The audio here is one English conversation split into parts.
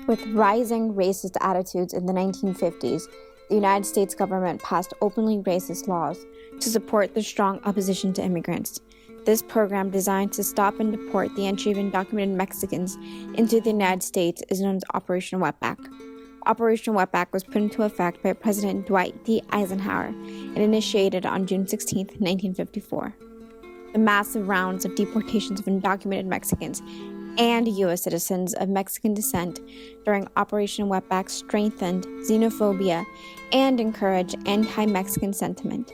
With rising racist attitudes in the 1950s, the United States government passed openly racist laws to support the strong opposition to immigrants. This program, designed to stop and deport the entry of undocumented Mexicans into the United States, is known as Operation Wetback. Operation Wetback was put into effect by President Dwight D. Eisenhower and initiated on June 16, 1954. The massive rounds of deportations of undocumented Mexicans and U.S. citizens of Mexican descent during Operation Wetback strengthened xenophobia and encouraged anti-Mexican sentiment,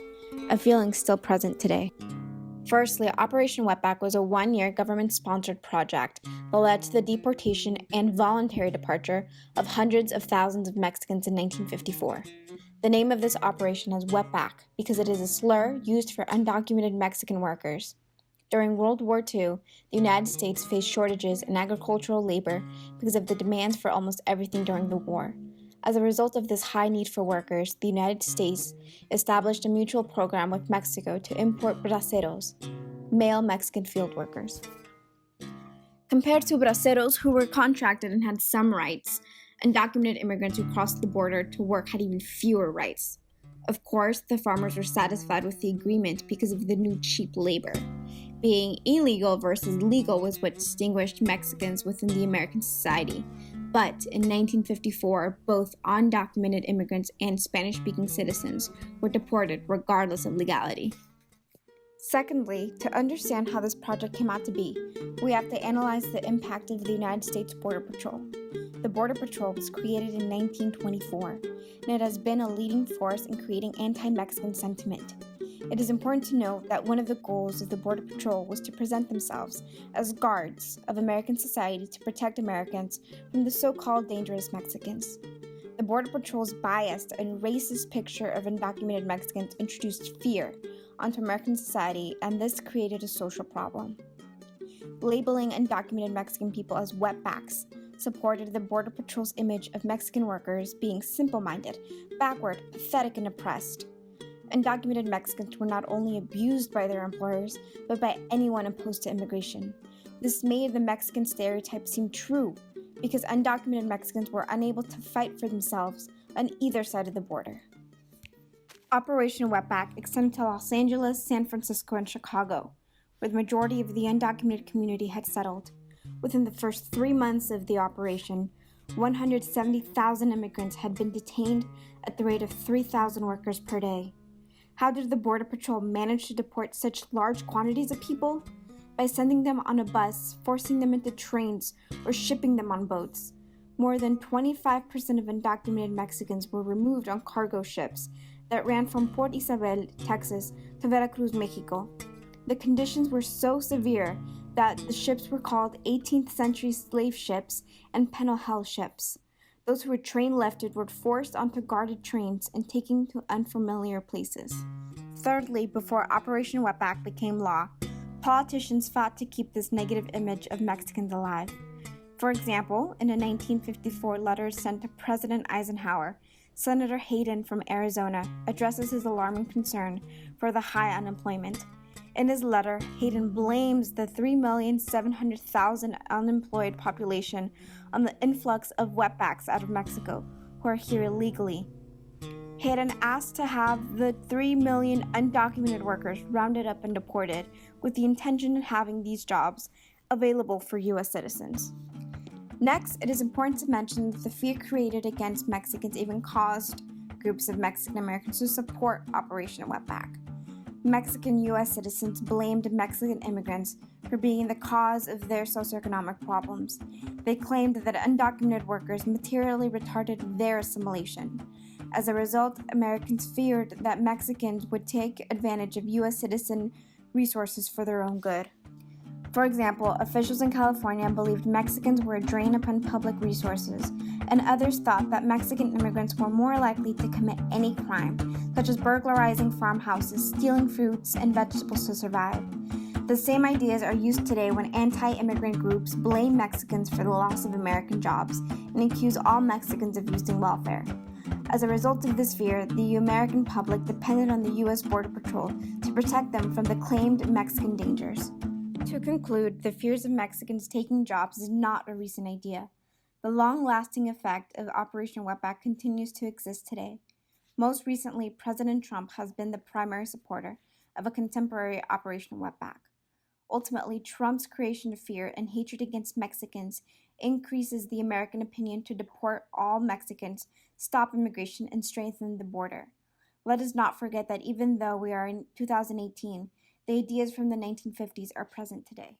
a feeling still present today. Firstly, Operation Wetback was a one-year government-sponsored project that led to the deportation and voluntary departure of hundreds of thousands of Mexicans in 1954. The name of this operation is Wetback because it is a slur used for undocumented Mexican workers. During World War II, the United States faced shortages in agricultural labor because of the demands for almost everything during the war. As a result of this high need for workers, the United States established a mutual program with Mexico to import braceros, male Mexican field workers. Compared to braceros, who were contracted and had some rights, undocumented immigrants who crossed the border to work had even fewer rights. Of course, the farmers were satisfied with the agreement because of the new cheap labor. Being illegal versus legal was what distinguished Mexicans within the American society. But in 1954, both undocumented immigrants and Spanish-speaking citizens were deported regardless of legality. Secondly, to understand how this project came out to be, we have to analyze the impact of the United States Border Patrol. The Border Patrol was created in 1924, and it has been a leading force in creating anti-Mexican sentiment. It is important to note that one of the goals of the Border Patrol was to present themselves as guards of American society to protect Americans from the so-called dangerous Mexicans. The Border Patrol's biased and racist picture of undocumented Mexicans introduced fear onto American society, and this created a social problem. Labeling undocumented Mexican people as wetbacks supported the Border Patrol's image of Mexican workers being simple-minded, backward, pathetic, and oppressed. Undocumented Mexicans were not only abused by their employers, but by anyone opposed to immigration. This made the Mexican stereotype seem true, because undocumented Mexicans were unable to fight for themselves on either side of the border. Operation Wetback extended to Los Angeles, San Francisco, and Chicago, where the majority of the undocumented community had settled. Within the first 3 months of the operation, 170,000 immigrants had been detained at the rate of 3,000 workers per day. How did the Border Patrol manage to deport such large quantities of people? By sending them on a bus, forcing them into trains, or shipping them on boats. More than 25% of undocumented Mexicans were removed on cargo ships that ran from Port Isabel, Texas, to Veracruz, Mexico. The conditions were so severe that the ships were called 18th century slave ships and penal hell ships. Those who were train lifted were forced onto guarded trains and taken to unfamiliar places. Thirdly, before Operation Wetback became law, politicians fought to keep this negative image of Mexicans alive. For example, in a 1954 letter sent to President Eisenhower, Senator Hayden from Arizona addresses his alarming concern for the high unemployment. In his letter, Hayden blames the 3,700,000 unemployed population on the influx of wetbacks out of Mexico, who are here illegally. Hayden asked to have the 3 million undocumented workers rounded up and deported, with the intention of having these jobs available for U.S. citizens. Next, it is important to mention that the fear created against Mexicans even caused groups of Mexican Americans to support Operation Wetback. Mexican U.S. citizens blamed Mexican immigrants for being the cause of their socioeconomic problems. They claimed that undocumented workers materially retarded their assimilation. As a result, Americans feared that Mexicans would take advantage of U.S. citizen resources for their own good. For example, officials in California believed Mexicans were a drain upon public resources, and others thought that Mexican immigrants were more likely to commit any crime, such as burglarizing farmhouses, stealing fruits and vegetables to survive. The same ideas are used today when anti-immigrant groups blame Mexicans for the loss of American jobs and accuse all Mexicans of using welfare. As a result of this fear, the American public depended on the U.S. Border Patrol to protect them from the claimed Mexican dangers. To conclude, the fears of Mexicans taking jobs is not a recent idea. The long-lasting effect of Operation Wetback continues to exist today. Most recently, President Trump has been the primary supporter of a contemporary Operation Wetback. Ultimately, Trump's creation of fear and hatred against Mexicans increases the American opinion to deport all Mexicans, stop immigration, and strengthen the border. Let us not forget that even though we are in 2018, the ideas from the 1950s are present today.